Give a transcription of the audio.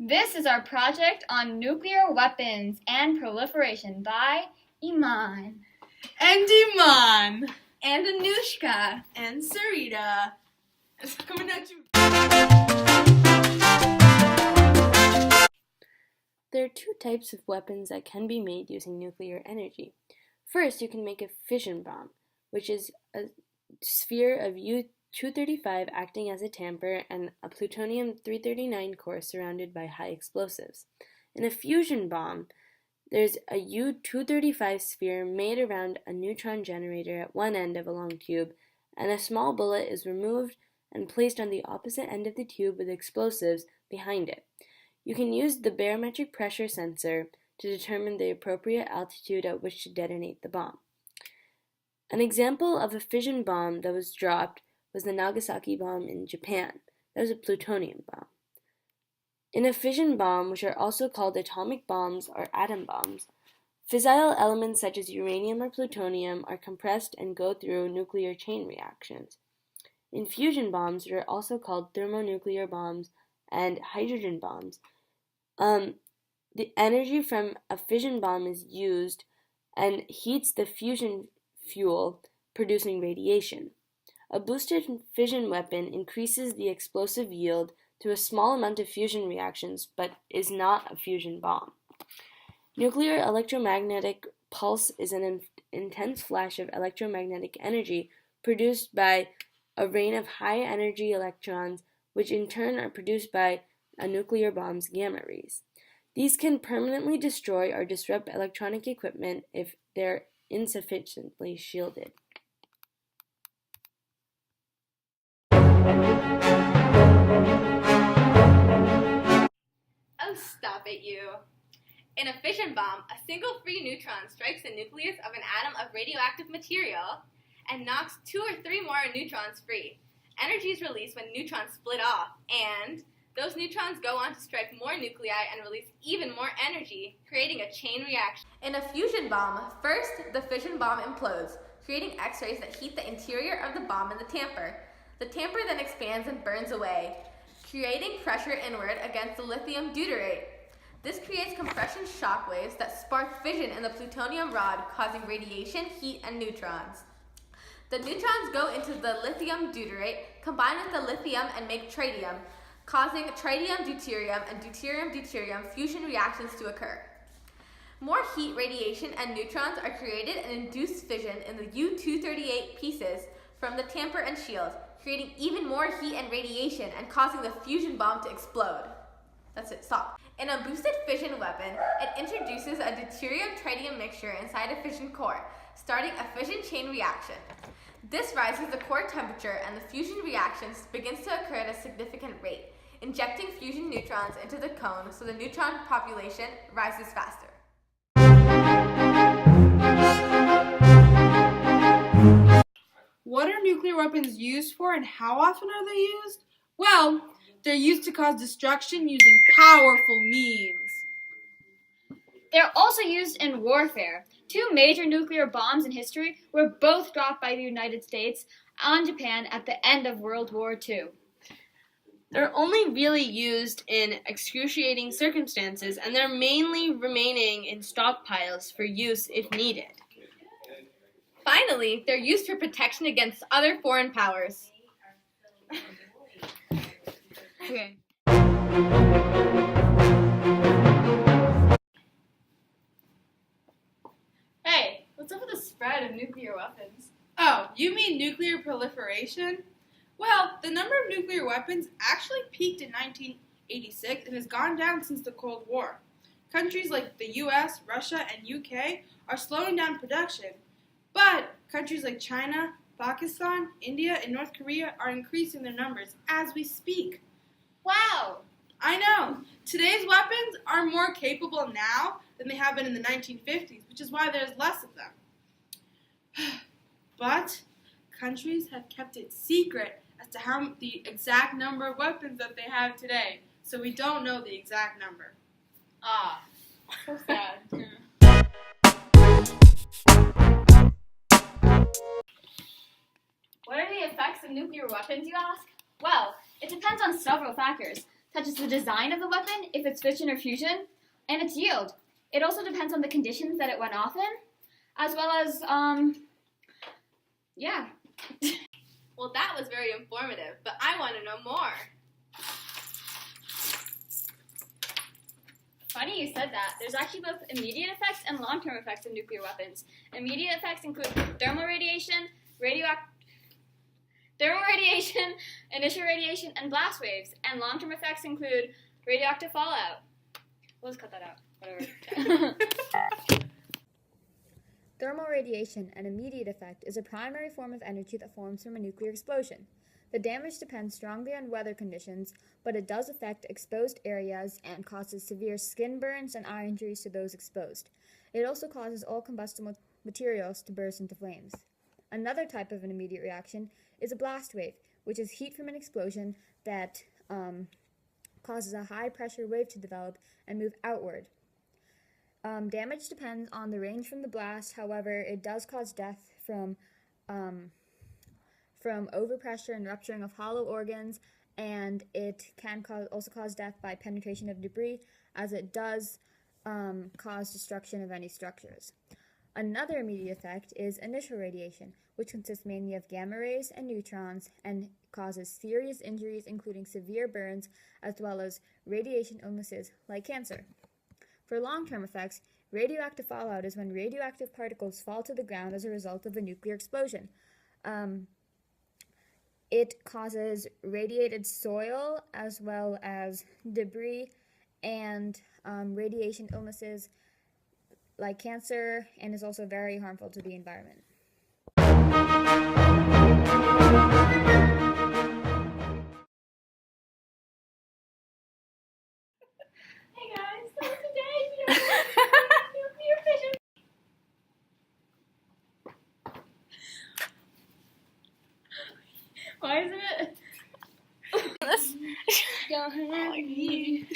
This is our project on nuclear weapons and proliferation by Iman. And Iman. And Anushka. And Sarita. It's coming at you. There are two types of weapons that can be made using nuclear energy. First, you can make a fission bomb, which is a sphere of U-235 acting as a tamper and a plutonium-339 core surrounded by high explosives. In a fusion bomb, there's a U-235 sphere made around a neutron generator at one end of a long tube, and a small bullet is removed and placed on the opposite end of the tube with explosives behind it. You can use the barometric pressure sensor to determine the appropriate altitude at which to detonate the bomb. An example of a fission bomb that was dropped was the Nagasaki bomb in Japan. That was a plutonium bomb. In a fission bomb, which are also called atomic bombs or atom bombs, fissile elements such as uranium or plutonium are compressed and go through nuclear chain reactions. In fusion bombs, which are also called thermonuclear bombs and hydrogen bombs, the energy from a fission bomb is used and heats the fusion fuel, producing radiation. A boosted fission weapon increases the explosive yield to a small amount of fusion reactions, but is not a fusion bomb. Nuclear electromagnetic pulse is an intense flash of electromagnetic energy produced by a rain of high-energy electrons, which in turn are produced by a nuclear bomb's gamma rays. These can permanently destroy or disrupt electronic equipment if they're insufficiently shielded. Oh, stop it, you. In a fission bomb, a single free neutron strikes the nucleus of an atom of radioactive material and knocks 2 or 3 more neutrons free. Energy is released when neutrons split off, and those neutrons go on to strike more nuclei and release even more energy, creating a chain reaction. In a fusion bomb, first the fission bomb implodes, creating X-rays that heat the interior of the bomb and the tamper. The tamper then expands and burns away, creating pressure inward against the lithium deuterate. This creates compression shock waves that spark fission in the plutonium rod, causing radiation, heat, and neutrons. The neutrons go into the lithium deuterate, combine with the lithium and make tritium, causing tritium-deuterium and deuterium-deuterium fusion reactions to occur. More heat, radiation, and neutrons are created and induce fission in the U-238 pieces from the tamper and shield, creating even more heat and radiation and causing the fusion bomb to explode. That's it, stop. In a boosted fission weapon, it introduces a deuterium-tritium mixture inside a fission core, starting a fission chain reaction. This rises the core temperature and the fusion reaction begins to occur at a significant rate, injecting fusion neutrons into the cone so the neutron population rises faster. What are nuclear weapons used for and how often are they used? Well, they're used to cause destruction using powerful means. They're also used in warfare. 2 major nuclear bombs in history were both dropped by the United States on Japan at the end of World War II. They're only really used in excruciating circumstances, and they're mainly remaining in stockpiles for use if needed. Finally, they're used for protection against other foreign powers. Okay. Hey, what's up with the spread of nuclear weapons? Oh, you mean nuclear proliferation? Well, the number of nuclear weapons actually peaked in 1986 and has gone down since the Cold War. Countries like the US, Russia, and UK are slowing down production, but countries like China, Pakistan, India, and North Korea are increasing their numbers as we speak. Wow! I know. Today's weapons are more capable now than they have been in the 1950s, which is why there's less of them. But countries have kept it secret as to how the exact number of weapons that they have today. So we don't know the exact number. Ah, so sad. What are the effects of nuclear weapons, you ask? Well, it depends on several factors. such as the design of the weapon, if it's fission or fusion, and its yield. It also depends on the conditions that it went off in, as well as, yeah. Well, that was very informative, but I want to know more. Funny you said that. There's actually both immediate effects and long-term effects of nuclear weapons. Immediate effects include thermal radiation, initial radiation, and blast waves. And long-term effects include radioactive fallout. We'll just cut that out. Whatever. Thermal radiation, an immediate effect, is a primary form of energy that forms from a nuclear explosion. The damage depends strongly on weather conditions, but it does affect exposed areas and causes severe skin burns and eye injuries to those exposed. It also causes all combustible materials to burst into flames. Another type of an immediate reaction is a blast wave, which is heat from an explosion that causes a high-pressure wave to develop and move outward. Damage depends on the range from the blast. However, it does cause death from overpressure and rupturing of hollow organs, and it can also cause death by penetration of debris, as it does cause destruction of any structures. Another immediate effect is initial radiation, which consists mainly of gamma rays and neutrons and causes serious injuries, including severe burns, as well as radiation illnesses like cancer. For long-term effects, radioactive fallout is when radioactive particles fall to the ground as a result of a nuclear explosion. It causes radiated soil as well as debris and radiation illnesses like cancer, and is also very harmful to the environment. Hey guys, so today we are nuclear fission. Why isn't it? Don't hurt me.